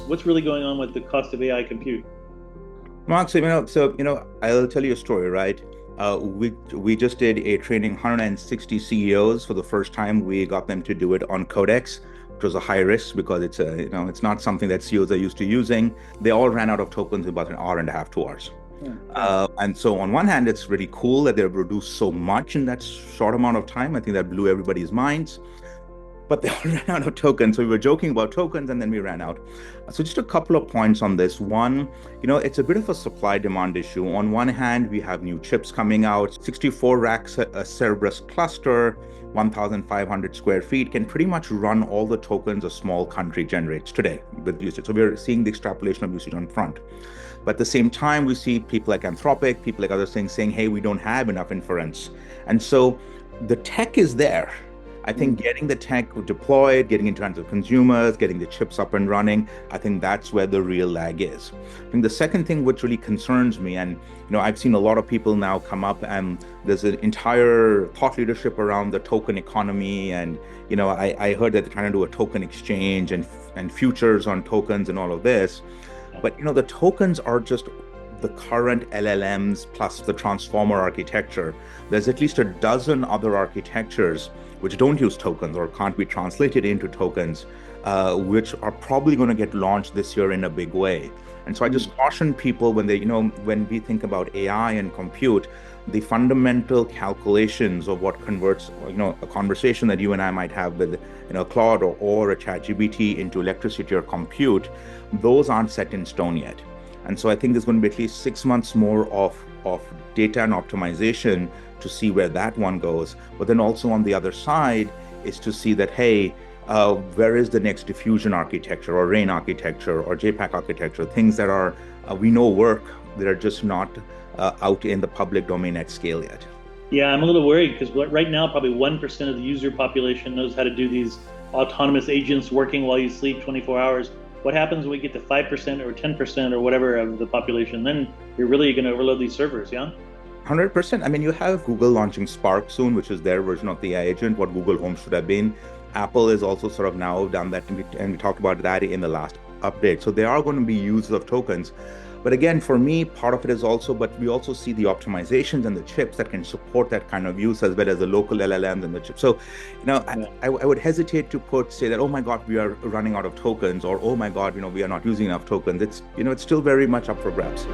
What's really going on with the cost of AI compute? Mark, I'll tell you a story, right? We just did a training 160 CEOs for the first time. We got them to do it on Codex, which was a high risk because it's not something that CEOs are used to using. They all ran out of tokens in about an hour and a half, 2 hours. Yeah. And so on one hand, it's really cool that they've reduced so much in that short amount of time. I think that blew everybody's minds. But they all ran out of tokens. So we were joking about tokens and then we ran out. So just a couple of points on this. One, it's a bit of a supply demand issue. On one hand, we have new chips coming out, 64 racks, a Cerberus cluster, 1,500 square feet can pretty much run all the tokens a small country generates today with usage. So we're seeing the extrapolation of usage on front. But at the same time, we see people like Anthropic, people like other things saying, hey, we don't have enough inference. And so the tech is there. I think getting the tech deployed, getting into hands of consumers, getting the chips up and running, I think that's where the real lag is. I think the second thing which really concerns me, and I've seen a lot of people now come up and there's an entire thought leadership around the token economy. And, I heard that they're trying to do a token exchange and futures on tokens and all of this. But, the tokens are just the current LLMs plus the transformer architecture. There's at least a dozen other architectures which don't use tokens or can't be translated into tokens, which are probably going to get launched this year in a big way. And so I just caution people when when we think about AI and compute, the fundamental calculations of what converts, a conversation that you and I might have with, Claude or a ChatGPT into electricity or compute, those aren't set in stone yet. And so I think there's going to be at least 6 months more of data and optimization to see where that one goes. But then also on the other side is to see that, hey, where is the next diffusion architecture or RAIN architecture or JPAC architecture, things that are we know work, that are just not out in the public domain at scale yet. Yeah, I'm a little worried because right now probably 1% of the user population knows how to do these autonomous agents working while you sleep 24 hours. What happens when we get to 5% or 10% or whatever of the population? Then you're really going to overload these servers, yeah? 100%. I mean, you have Google launching Spark soon, which is their version of the AI agent, what Google Home should have been. Apple is also sort of now done that, and we talked about that in the last update. So there are going to be users of tokens. But again, for me, part of it is also, but we also see the optimizations and the chips that can support that kind of use, as well as the local LLMs and the chips. So, I would hesitate to say that, oh my God, we are running out of tokens, or oh my God, we are not using enough tokens. It's still very much up for grabs.